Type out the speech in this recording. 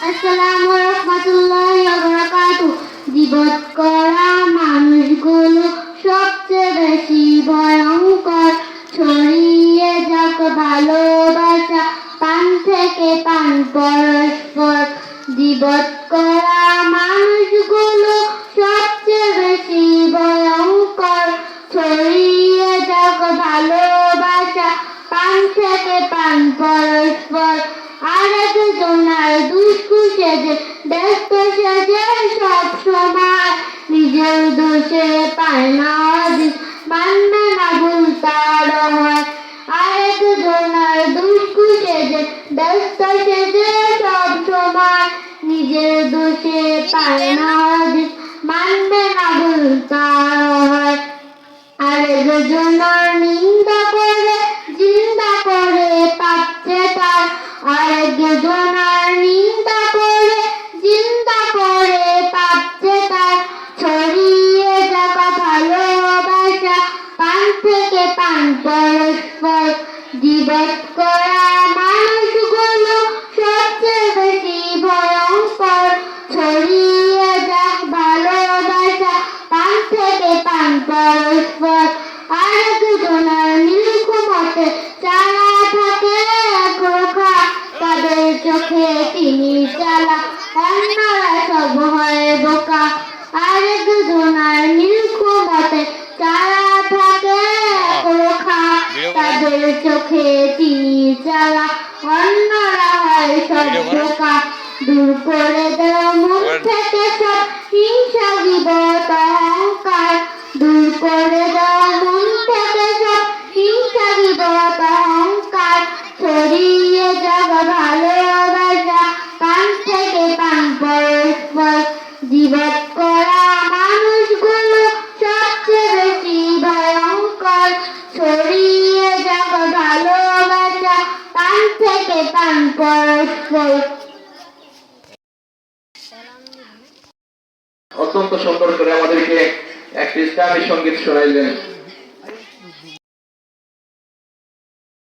আসসালামু রাহমাতুল্লাহি ওয়া বারাকাতুহু। জীবত করা মানুষগুলো সবচেয়ে বেশি ভয়ঙ্কর, ছড়িয়ে যাক ভালোবাসা পান থেকে পান পরস্পর। জীবত করা মানুষগুলো সবচেয়ে বেশি ভয়ঙ্কর, ছড়িয়ে যাক ভালোবাসা পান থেকে পান পরস্পর। আরেকজনের দুষ্কু সেজে ব্যস্ত সেজে সব সময় নিজের দোষে পায় না হদিস, মানবে না ভুল তার হয়। আরেকজনের দুষ্কু সেজে ব্যস্ত সেজে সব সময় নিজের দোষে পায় না হদিস, মানবে না ভুল তার হয়। আরেকজনের নিন্দা করে জিন্দা করে পাচ্ছে তার, আরেকজনের নিন্দা করে জিন্দা করে পাচ্ছে তার। ছড়িয়ে যাক ভালোবাসা পান থেকে পান পরস্পর। জীবত করা মানুষগুলো সবচেয়ে বেশি ভয়ঙ্কর, ছড়িয়ে যাক ভালোবাসা পান থেকে পান পরস্পর। আরেকজনের নীলকুমতে চারা থাকে একরোখা, তাদের চোখে তিনি চালা, অন্যরা সব হয় বোকা। আরেকজনের নীলকুমতে চারা থাকে একরোখা, তাদের চোখে তিনি চালা, অন্যরা হয় সব বোকা। দূর করে দেও মন থেকে সব হিংসা গীবত অহংকার, দূর করে দাও মন থেকে সব হিংসা গীবত অহংকার। ছড়িয়ে যাক ভালোবাসা পান থেকে পান পরস্পর। জীবত করা মানুষগুলো সবচেয়ে বেশি ভয়ঙ্কর, ছড়িয়ে যাক ভালোবাসা পান থেকে পান পরস্পর। অত্যন্ত সুন্দর করে আমাদেরকে একটি ইসলামী সঙ্গীত শোনাইলেন।